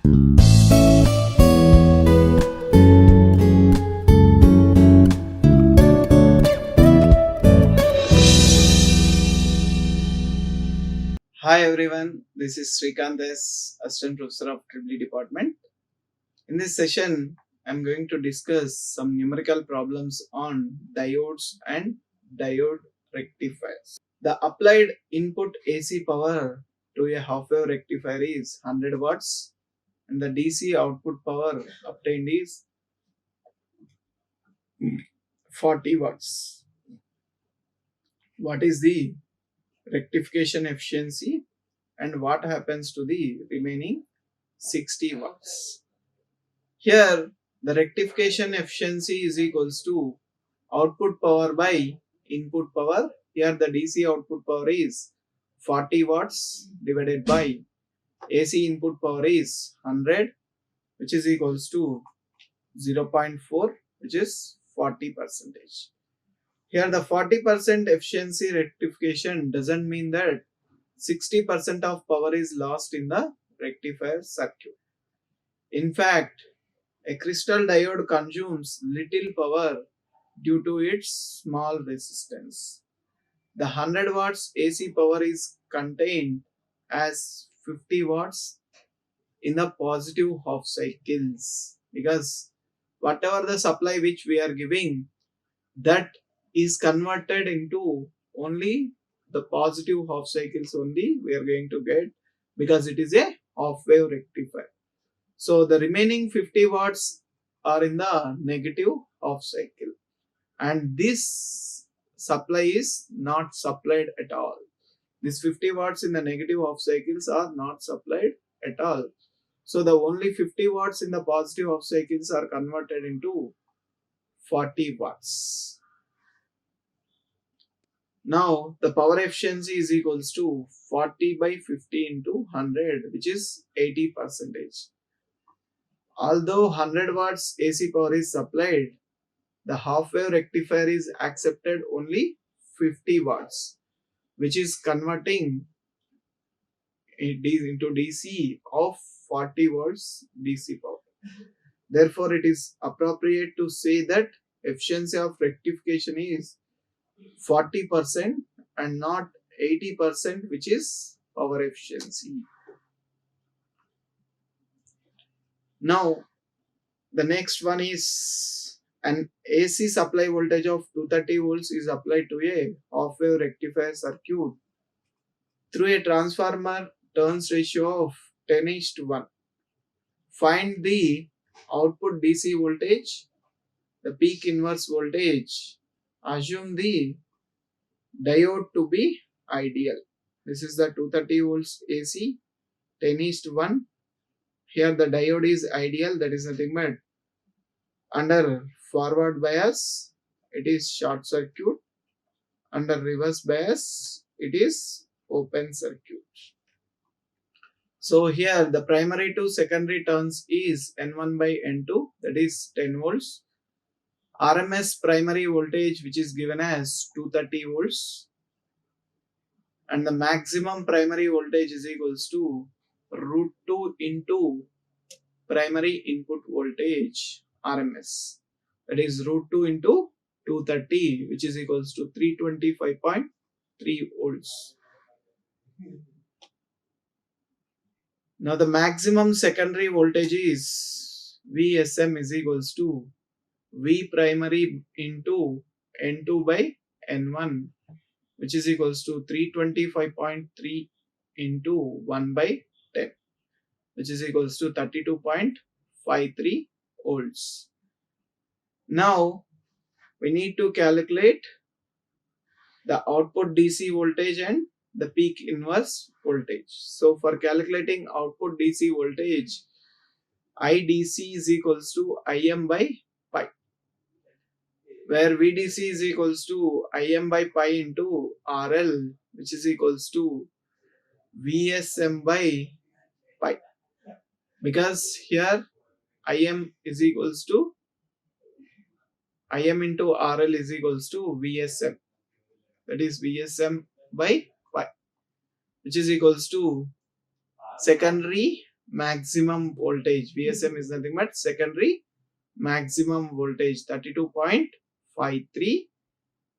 Hi everyone, this is Srikanth, Assistant Professor of EEE Department. In this session, I am going to discuss some numerical problems on diodes and diode rectifiers. The applied input AC power to a half-wave rectifier is 100 watts and the DC output power obtained is 40 watts. What is the rectification efficiency and what happens to the remaining 60 watts? Here, the rectification efficiency is equals to output power by input power. Here, the DC output power is 40 watts divided by AC input power is 100, which is equals to 0.4, which is 40%. Here, the 40% efficiency rectification doesn't mean that 60% of power is lost in the rectifier circuit. In fact, a crystal diode consumes little power due to its small resistance. The 100 watts AC power is contained as 50 watts in the positive half cycles, because whatever the supply which we are giving, that is converted into only the positive half cycles only we are going to get, because it is a half wave rectifier. So the remaining 50 watts are in the negative half cycle, and this supply is not supplied at all. These 50 watts in the negative half cycles are not supplied at all. So the only 50 watts in the positive half cycles are converted into 40 watts. Now the power efficiency is equals to 40 by 50 into 100, which is 80%. Although 100 watts AC power is supplied, the half wave rectifier is accepted only 50 watts, which is converting into DC of 40 watts DC power. Therefore, it is appropriate to say that efficiency of rectification is 40% and not 80%, which is power efficiency. Now, the next one is an AC supply voltage of 230 volts is applied to a half wave rectifier circuit through a transformer turns ratio of 10:1. Find the output DC voltage, the peak inverse voltage. Assume the diode to be ideal. This is the 230 volts AC, 10:1. Here the diode is ideal, that is nothing but under forward bias it is short circuit, under reverse bias it is open circuit. So here the primary to secondary turns is N1 by N2, that is 10 volts. RMS primary voltage which is given as 230 volts, and the maximum primary voltage is equals to root 2 into primary input voltage RMS, that is root 2 into 230, which is equals to 325.3 volts. Now the maximum secondary voltage is VSM is equals to V primary into N2 by N1, which is equals to 325.3 into 1 by 10, which is equals to 32.53 volts. Now we need to calculate the output DC voltage and the peak inverse voltage. So for calculating output DC voltage, IDC is equals to IM by pi, where VDC is equals to IM by pi into RL, which is equals to VSM by pi, because here IM is equals to IM into RL is equals to VSM, that is VSM by pi, which is equals to secondary maximum voltage. VSM is nothing but secondary maximum voltage, 32.53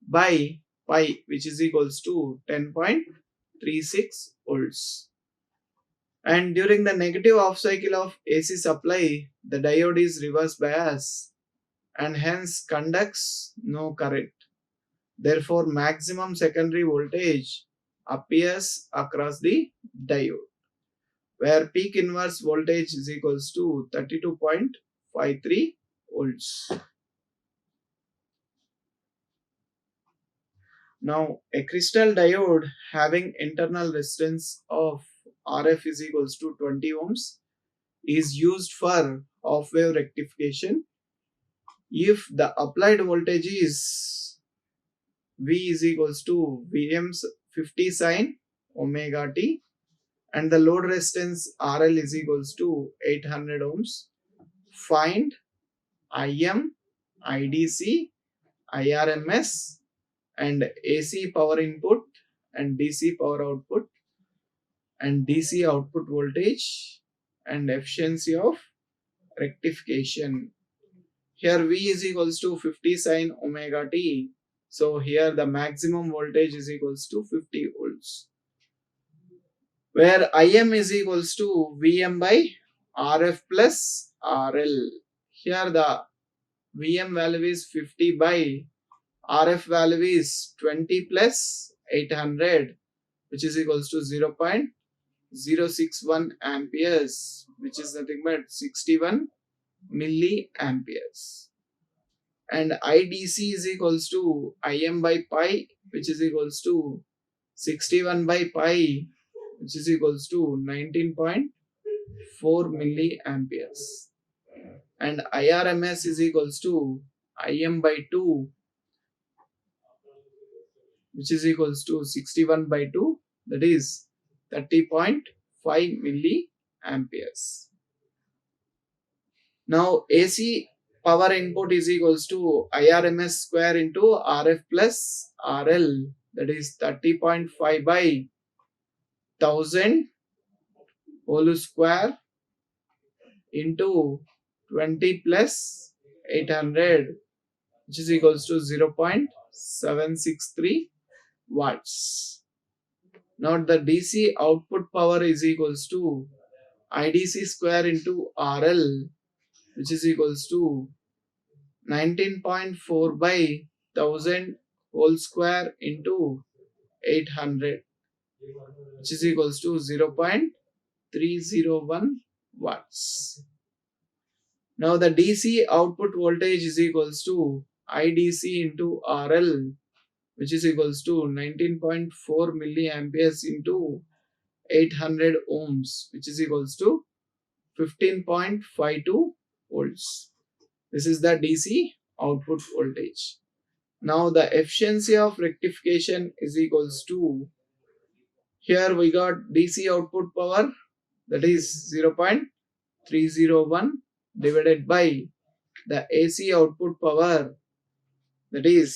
by pi, which is equals to 10.36 volts. And during the negative half cycle of AC supply, the diode is reverse bias and hence conducts no current. Therefore, maximum secondary voltage appears across the diode, where peak inverse voltage is equals to 32.53 volts. Now, a crystal diode having internal resistance of RF is equals to 20 ohms is used for half wave rectification if the applied voltage is V is equals to Vm's 50 sine omega t and the load resistance RL is equals to 800 ohms. Find Im, IDC, IRMS and AC power input and DC power output and DC output voltage and efficiency of rectification. Here V is equals to 50 sine omega t. So here the maximum voltage is equals to 50 volts. Where Im is equals to Vm by Rf plus RL. Here the Vm value is 50 by RF value is 20 plus 800, which is equals to 0.061 amperes, which is nothing but 61 milliamperes. And IDC is equals to Im by pi, which is equals to 61 by pi, which is equals to 19.4 milliamperes. And IRMS is equals to Im by 2, which is equals to 61 by 2, that is 30.5 milliamperes. Now AC power input is equals to IRMS square into RF plus RL, that is 30.5 by 1000 whole square into 20 plus 800, which is equals to 0.763 watts. Now the DC output power is equals to IDC square into RL, which is equals to 19.4 by 1000 whole square into 800, which is equals to 0.301 watts. Now the DC output voltage is equals to IDC into RL, which is equals to 19.4 milliamperes into 800 ohms, which is equals to 15.52 volts. This is the DC output voltage. Now the efficiency of rectification is equals to, here we got DC output power, that is 0.301 divided by the AC output power, that is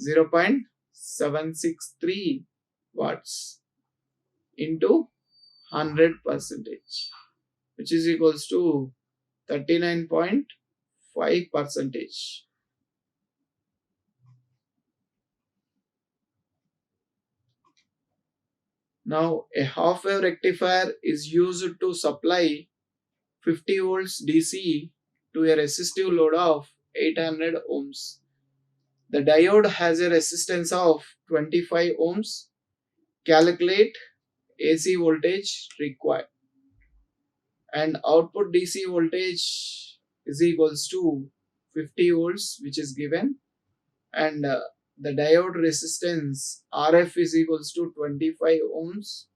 0.763 watts into 100%, which is equals to 39.5%. Now a half wave rectifier is used to supply 50 volts DC to a resistive load of 800 ohms. The diode has a resistance of 25 ohms. Calculate AC voltage required. And output DC voltage is equals to 50 volts, which is given. And the diode resistance RF is equals to 25 ohms.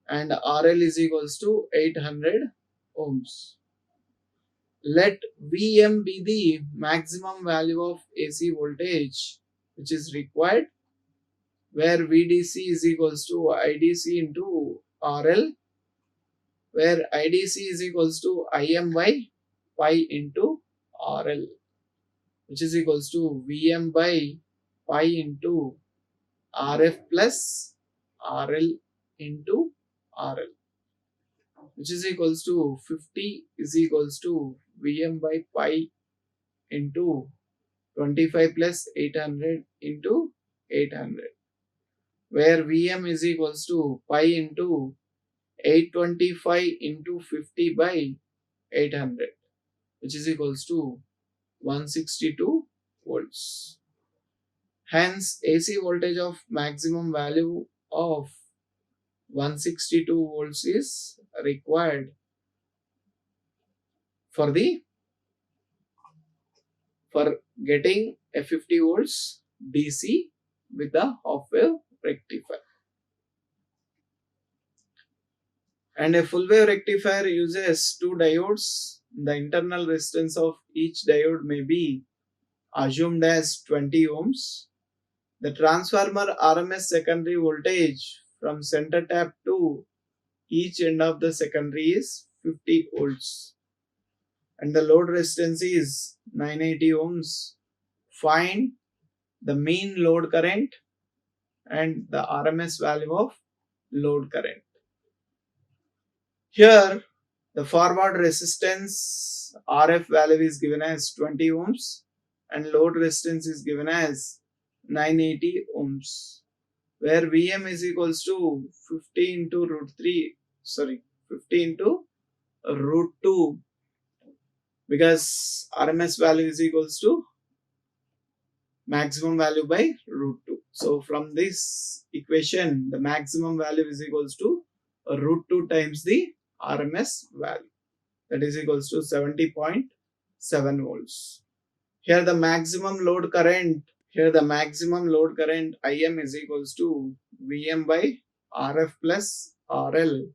And RL is equals to 800 ohms. Let Vm be the maximum value of AC voltage which is required, where VDC is equals to IDC into RL, where IDC is equals to Im by pi into RL, which is equals to Vm by pi into RF plus RL into RL, which is equals to 50 is equals to Vm by pi into 25 plus 800 into 800, where Vm is equals to pi into 825 into 50 by 800, which is equals to 162 volts. Hence, AC voltage of maximum value of 162 volts is required for for getting a 50 volts DC with the half wave rectifier. And a full wave rectifier uses two diodes. The internal resistance of each diode may be assumed as 20 ohms. The transformer RMS secondary voltage from center tap to each end of the secondary is 50 volts. And the load resistance is 980 ohms. Find the mean load current and the RMS value of load current. Here, the forward resistance RF value is given as 20 ohms and load resistance is given as 980 ohms, where Vm is equals to 50 into root 3, 50 into root 2, because RMS value is equals to maximum value by root 2. So from this equation, the maximum value is equals to root 2 times the RMS value, that is equals to 70.7 volts. Here the maximum load current Im is equals to Vm by Rf plus RL,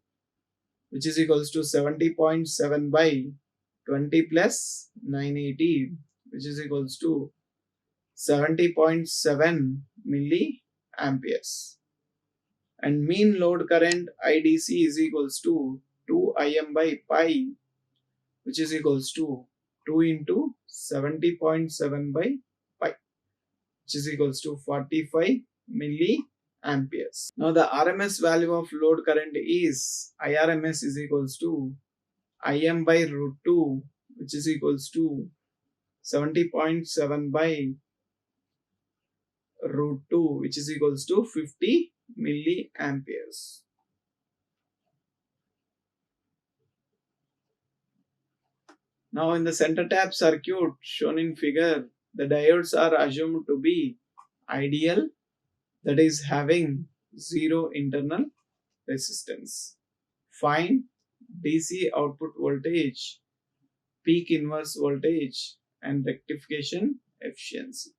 which is equals to 70.7 by 20 plus 980, which is equals to 70.7 milliamperes. And mean load current IDC is equals to 2 Im by pi, which is equals to 2 into 70.7 by pi, which is equals to 45 milliamperes. Now the RMS value of load current is IRMS is equals to Im by root 2, which is equals to 70.7 by root 2, which is equals to 50 milliamperes. Now in the center tap circuit shown in figure, the diodes are assumed to be ideal, that is having zero internal resistance. Find DC output voltage, peak inverse voltage and rectification efficiency.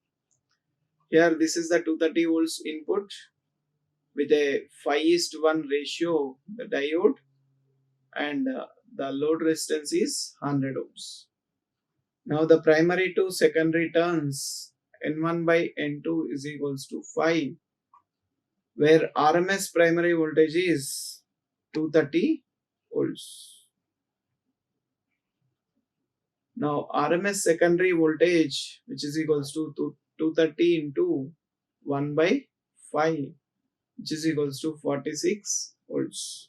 Here this is the 230 volts input with a 5:1 ratio, the diode, and the load resistance is 100 ohms. Now the primary to secondary turns N1 by N2 is equals to 5, where RMS primary voltage is 230 volts. Now RMS secondary voltage, which is equals to 230 into 1 by 5, which is equals to 46 volts.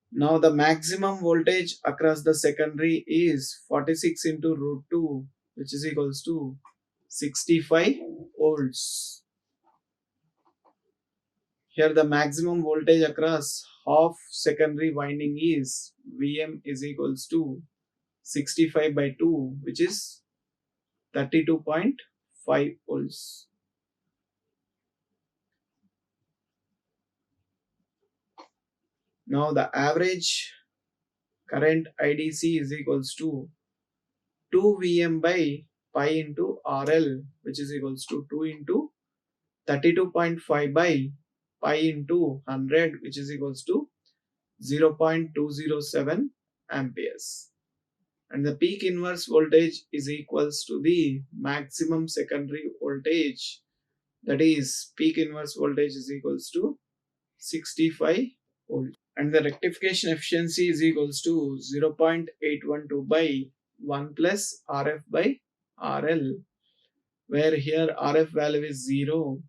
Now the maximum voltage across the secondary is 46 into root 2, which is equals to 65 volts. Here the maximum voltage across half secondary winding is Vm is equals to 65 by 2, which is 32.5 volts. Now the average current IDC is equals to 2 Vm by pi into RL, which is equals to 2 into 32.5 by pi into 100, which is equals to 0.207 amperes. And the peak inverse voltage is equals to the maximum secondary voltage, that is peak inverse voltage is equals to 65 volts. And the rectification efficiency is equals to 0.812 by 1 plus Rf by RL, where here Rf value is 0.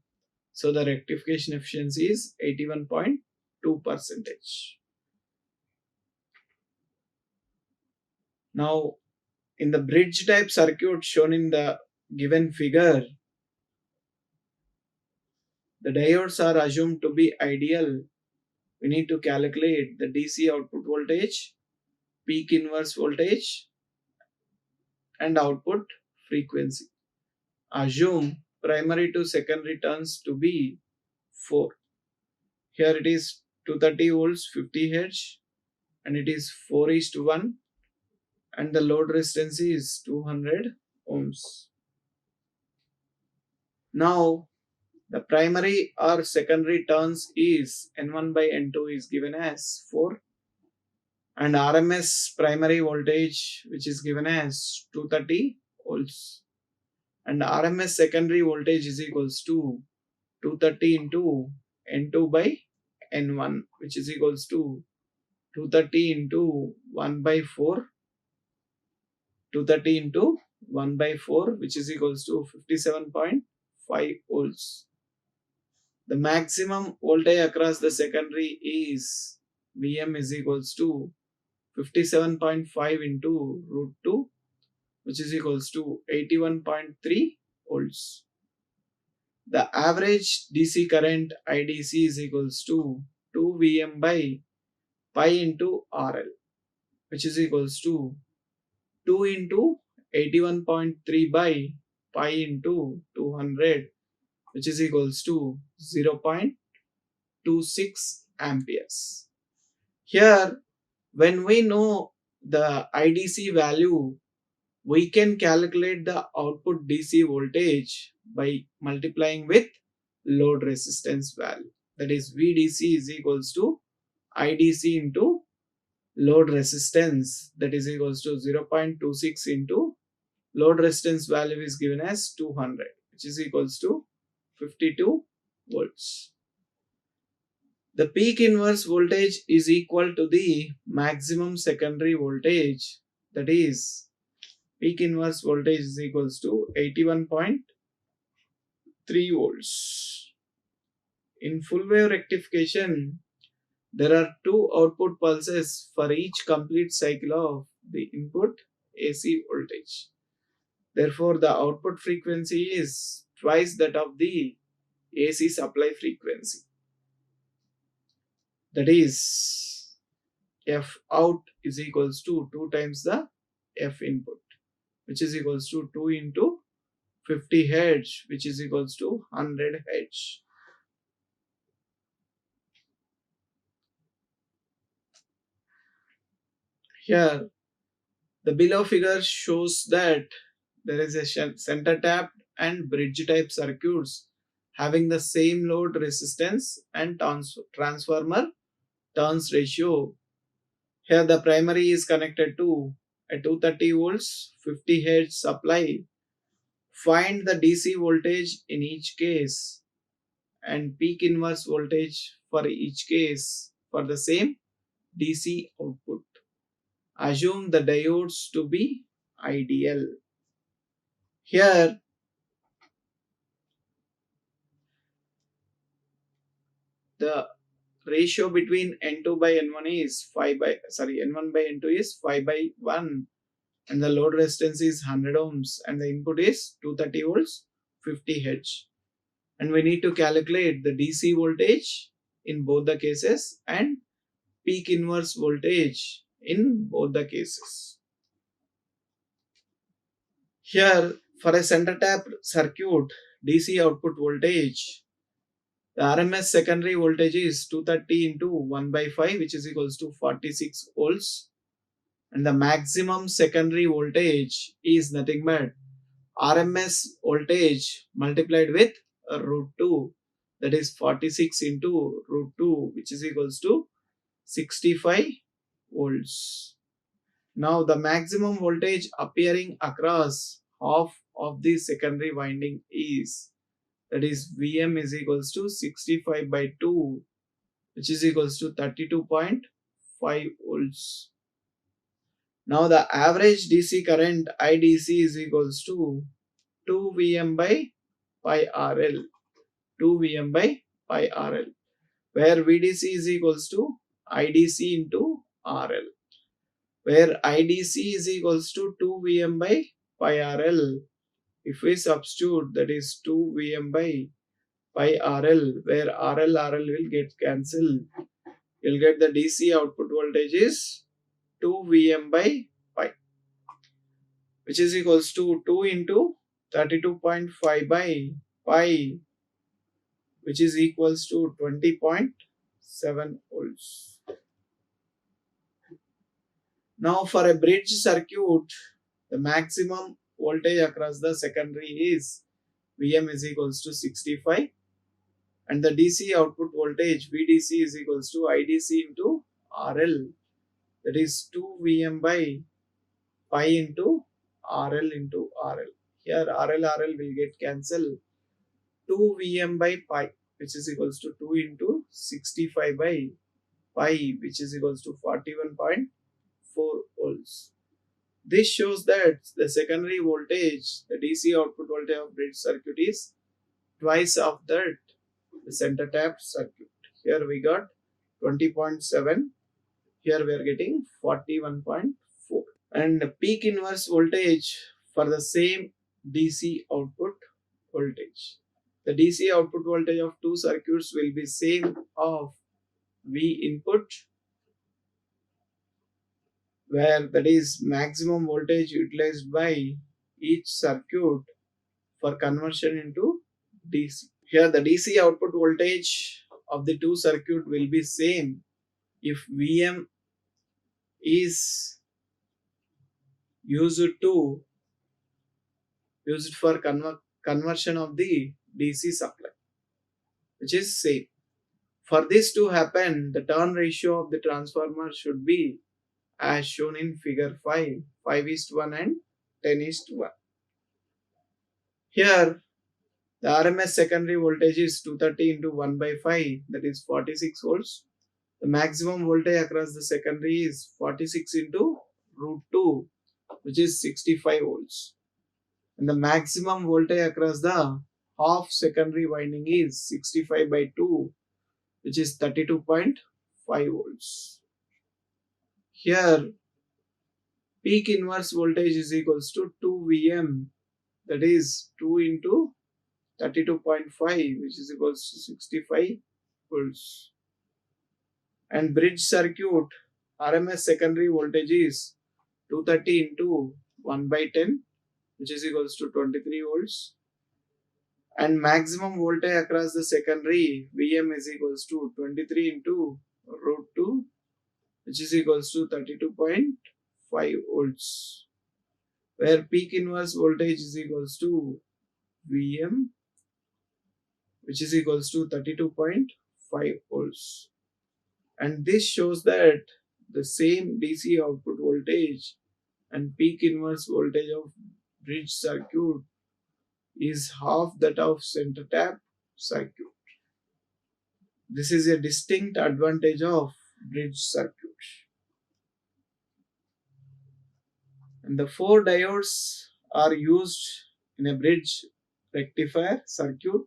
So the rectification efficiency is 81.2%. 2%. Now, in the bridge type circuit shown in the given figure, the diodes are assumed to be ideal. We need to calculate the DC output voltage, peak inverse voltage, and output frequency. Assume primary to secondary turns to be 4. Here it is 230 volts, 50 Hz, and it is 4:1, and the load resistance is 200 ohms. Now, the primary or secondary turns is N1 by N2 is given as 4, and RMS primary voltage which is given as 230 volts, and RMS secondary voltage is equals to 230 into N2 by N1, which is equals to 230 into 1 by 4, 230 into 1 by 4, which is equals to 57.5 volts. The maximum voltage across the secondary is Vm is equals to 57.5 into root 2, which is equals to 81.3 volts. The average DC current IDC is equals to 2 Vm by pi into RL, which is equals to 2 into 81.3 by pi into 200, which is equals to 0.26 amperes. Here, when we know the IDC value, we can calculate the output DC voltage by multiplying with load resistance value. That is, VDC is equals to IDC into load resistance, that is equals to 0.26 into load resistance value is given as 200, which is equals to 52 volts. The peak inverse voltage is equal to the maximum secondary voltage, that is peak inverse voltage is equals to 81.3 volts. In full wave rectification, there are two output pulses for each complete cycle of the input AC voltage. Therefore, the output frequency is twice that of the AC supply frequency. That is, F out is equals to 2 times the F input, which is equals to 2 into 50 Hz, which is equals to 100 Hz. Here, the below figure shows that there is a center tapped and bridge type circuits having the same load resistance and transformer turns ratio. Here the primary is connected to a 230 volts 50 Hz supply. Find the DC voltage in each case and peak inverse voltage for each case for the same DC output. Assume the diodes to be ideal. Here the ratio between N2 by N1 is N1 by N2 is 5 by 1, and the load resistance is 100 ohms and the input is 230 volts 50 Hz. And we need to calculate the DC voltage in both the cases and peak inverse voltage in both the cases. Here, for a center tapped circuit, DC output voltage, the RMS secondary voltage is 230 into 1 by 5, which is equals to 46 volts. And the maximum secondary voltage is nothing but RMS voltage multiplied with root 2, that is 46 into root 2, which is equals to 65 volts. Now the maximum voltage appearing across half of the secondary winding is, that is Vm is equals to 65 by 2, which is equals to 32.5 volts. Now the average DC current IDC is equals to 2 Vm by pi RL. 2 Vm by pi RL. where VDC is equals to IDC into RL, where IDC is equals to 2 Vm by pi RL. If we substitute, that is 2 Vm by pi RL, where RL will get cancelled. You'll get the DC output voltage is 2 Vm by pi, which is equals to 2 into 32.5 by pi, which is equals to 20.7 volts. Now for a bridge circuit, the maximum voltage across the secondary is Vm is equals to 65, and the DC output voltage VDC is equals to IDC into RL, that is 2 Vm by pi into RL. Here RL will get cancelled. 2 Vm by pi, which is equals to 2 into 65 by pi, which is equals to 41.4 volts. This shows that the secondary voltage, the DC output voltage of bridge circuit is twice of that the center tap circuit. Here we got 20.7. Here we are getting 41.4. And the peak inverse voltage for the same DC output voltage. The DC output voltage of two circuits will be same of V input, where that is maximum voltage utilized by each circuit for conversion into DC. Here the DC output voltage of the two circuit will be same if Vm is used for conversion of the DC supply, which is same. For this to happen, the turn ratio of the transformer should be as shown in figure 5, 5:1 and 10:1. Here, the RMS secondary voltage is 230 into 1 by 5, that is 46 volts. The maximum voltage across the secondary is 46 into root 2, which is 65 volts. And the maximum voltage across the half secondary winding is 65 by 2, which is 32.5 volts. Here, peak inverse voltage is equals to 2 Vm, that is 2 into 32.5, which is equals to 65 volts. And bridge circuit RMS secondary voltage is 230 into 1 by 10, which is equals to 23 volts. And maximum voltage across the secondary Vm is equals to 23 into root 2, which is equals to 32.5 volts, where peak inverse voltage is equals to Vm, which is equals to 32.5 volts. And this shows that the same DC output voltage and peak inverse voltage of bridge circuit is half that of center tap circuit. This is a distinct advantage of bridge circuit. And the 4 diodes are used in a bridge rectifier circuit,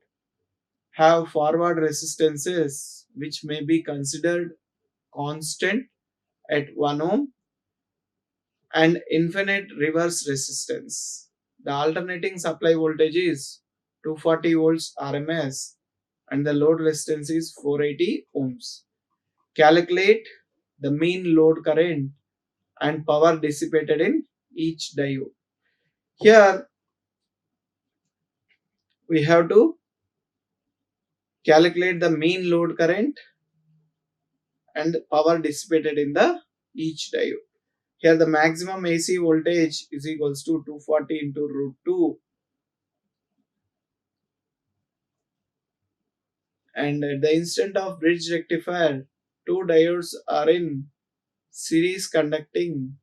have forward resistances which may be considered constant at 1 ohm and infinite reverse resistance. The alternating supply voltage is 240 volts RMS and the load resistance is 480 ohms. Calculate the mean load current and power dissipated in each diode. Here we have to calculate the mean load current and power dissipated in the each diode. Here the maximum AC voltage is equals to 240 into root 2, and at the instant of bridge rectifier, 2 diodes are in series conducting.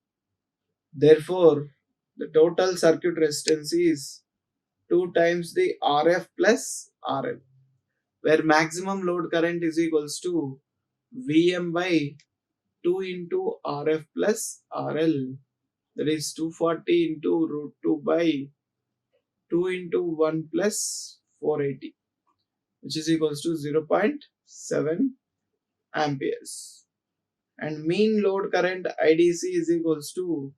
Therefore, the total circuit resistance is 2 times the RF plus RL, where maximum load current is equals to Vm by 2 into RF plus RL, that is 240 into root 2 by 2 into 1 plus 480, which is equals to 0.7 amperes. And mean load current IDC is equals to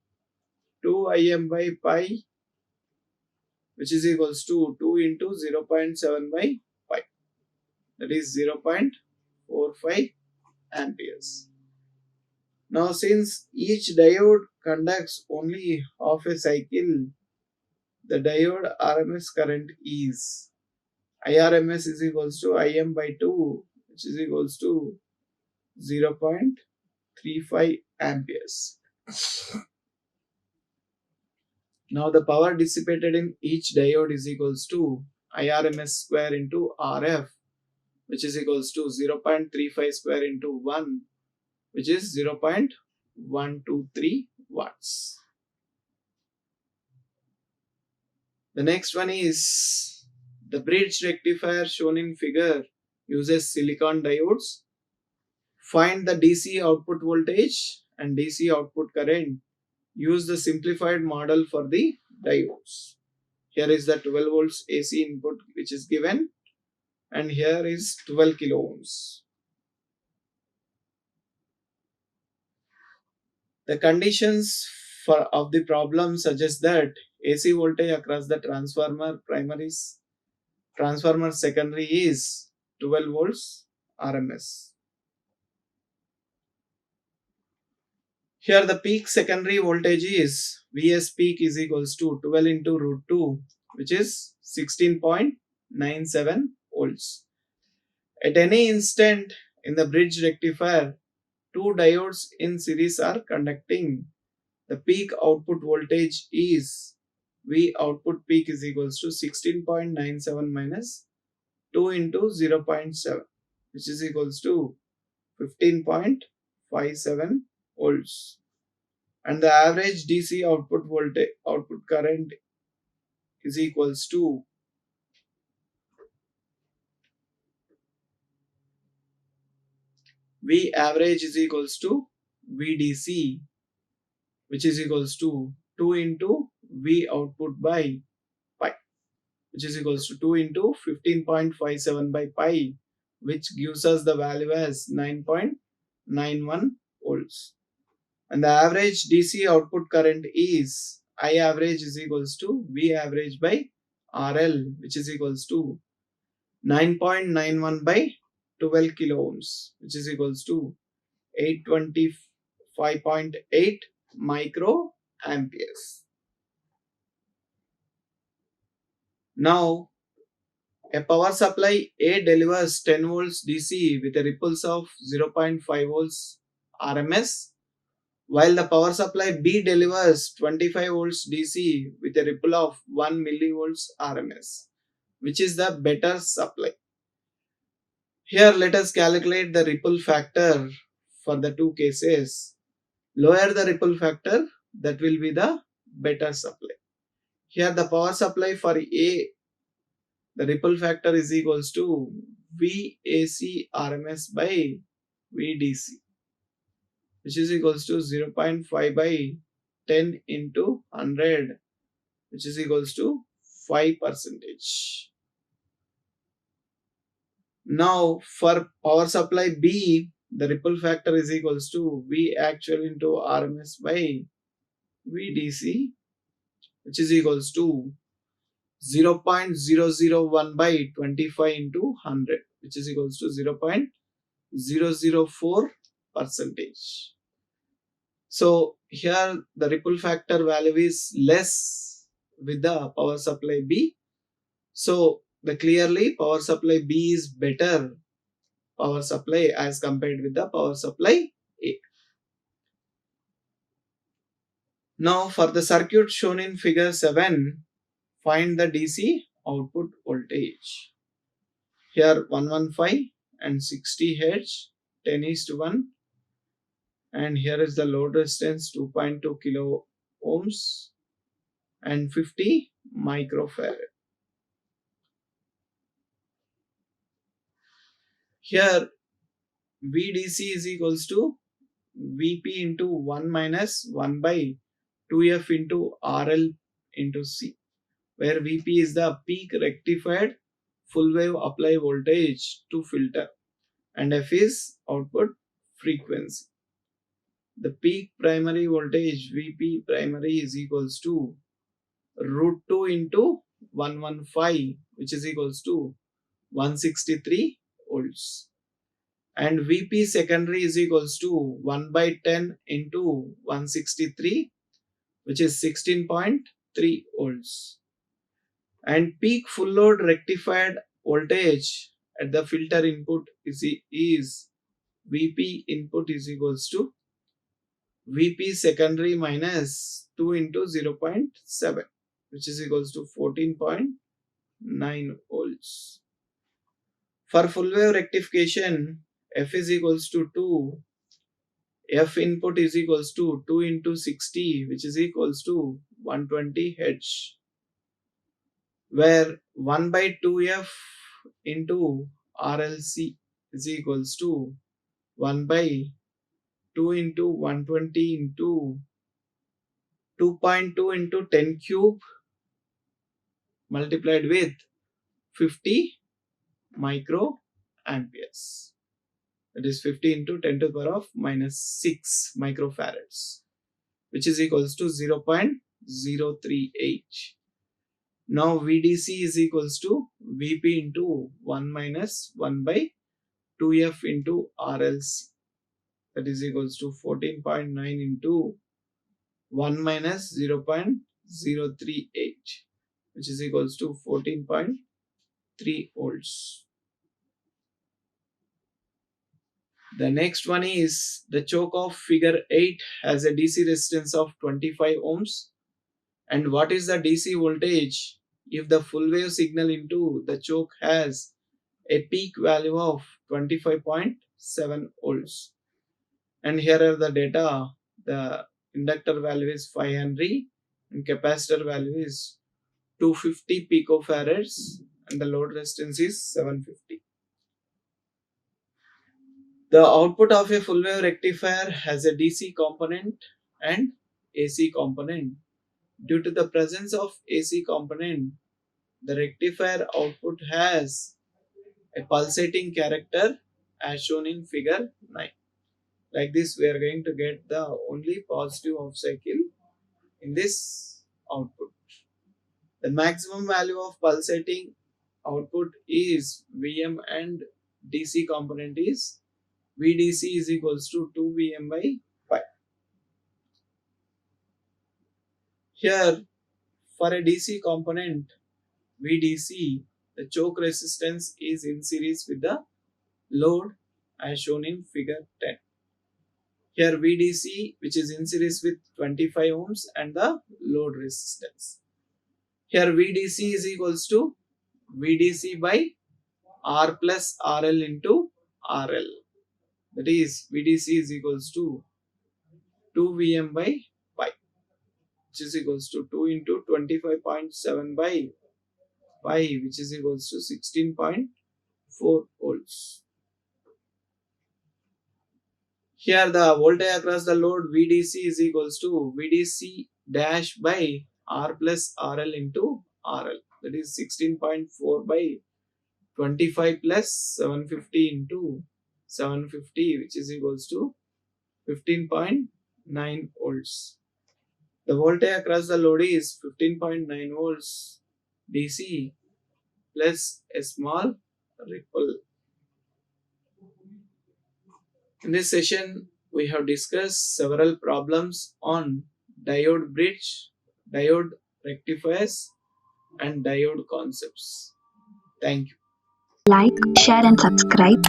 2 Im by pi, which is equals to 2 into 0.7 by pi, that is 0.45 amperes. Now since each diode conducts only half a cycle, the diode RMS current is IRMS is equals to Im by 2, which is equals to 0.35 amperes. Now the power dissipated in each diode is equals to IRMS square into RF, which is equals to 0.35 square into 1, which is 0.123 watts. The next one is the bridge rectifier shown in figure uses silicon diodes. Find the DC output voltage and DC output current. Use the simplified model for the diodes. Here is the 12 volts AC input which is given, and here is 12 kilo ohms. The conditions of the problem suggest that AC voltage across the transformer secondary is 12 volts RMS. Here the peak secondary voltage is Vs peak is equals to 12 into root 2, which is 16.97 volts. At any instant in the bridge rectifier, two diodes in series are conducting. The peak output voltage is V output peak is equals to 16.97 minus 2 into 0.7, which is equals to 15.57 volts. And the average DC output current is equals to V average is equals to VDC, which is equals to 2 into V output by pi, which is equals to 2 into 15.57 by pi, which gives us the value as 9.91 volts. And the average DC output current is I average is equals to V average by RL, which is equals to 9.91 by 12 kilo ohms, which is equals to 825.8 micro amperes. Now, a power supply A delivers 10 volts DC with a ripples of 0.5 volts RMS, while the power supply B delivers 25 volts DC with a ripple of 1 millivolts RMS. Which is the better supply? Here let us calculate the ripple factor for the two cases. Lower the ripple factor, that will be the better supply. Here the power supply for A, the ripple factor is equals to VAC RMS by VDC, which is equals to 0.5 by 10 into 100, which is equals to 5%. Now for power supply B, the ripple factor is equals to V actual into RMS by VDC, which is equals to 0.001 by 25 into 100, which is equals to 0.004%. So here the ripple factor value is less with the power supply B. So the clearly power supply B is better power supply as compared with the power supply A. Now for the circuit shown in figure 7, find the DC output voltage. Here 115 and 60 Hz, 10:1, and here is the load resistance 2.2 kilo ohms and 50 microfarad. Here VDC is equals to Vp into 1 minus 1 by 2F into RL into C, where Vp is the peak rectified full wave apply voltage to filter, and F is output frequency. The peak primary voltage Vp primary is equals to root 2 into 115, which is equals to 163 volts. And Vp secondary is equals to 1 by 10 into 163, which is 16.3 volts. And peak full load rectified voltage at the filter input is Vp input is equals to Vp secondary minus 2 into 0.7, which is equals to 14.9 volts. For full wave rectification, F is equals to 2. F input is equals to 2 into 60, which is equals to 120 Hz, where 1 by 2F into RLC is equals to 1 by 2 into 120 into 2.2 into 10 cube multiplied with 50 microamperes. That is 50 into 10 to the power of minus 6 microfarads, which is equals to 0.038. Now VDC is equals to Vp into 1 minus 1 by 2F into RLC. That is equals to 14.9 into 1 minus 0.038, which is equals to 14.3 volts. The next one is the choke of figure 8 has a DC resistance of 25 ohms. And what is the DC voltage if the full wave signal into the choke has a peak value of 25.7 volts? And here are the data. The inductor value is 5 Henry and capacitor value is 250 picofarads and the load resistance is 750. The output of a full wave rectifier has a DC component and AC component. Due to the presence of AC component, the rectifier output has a pulsating character as shown in figure 9. Like this, we are going to get the only positive off cycle in this output. The maximum value of pulsating output is Vm and DC component is VDC is equals to 2 Vm by pi. Here, for a DC component VDC, the choke resistance is in series with the load as shown in figure 10. Here VDC, which is in series with 25 ohms and the load resistance. Here VDC is equals to VDC by R plus RL into RL. That is VDC is equals to 2 Vm by pi, which is equals to 2 into 25.7 by pi, which is equals to 16.4 volts. Here the voltage across the load VDC is equals to VDC dash by R plus RL into RL. That is 16.4 by 25 plus 750 into 750, which is equals to 15.9 volts. The voltage across the load is 15.9 volts DC plus a small ripple. In this session, we have discussed several problems on diode bridge, diode rectifiers, and diode concepts. Thank you. Like, share, and subscribe.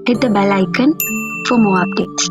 Hit the bell icon for more updates.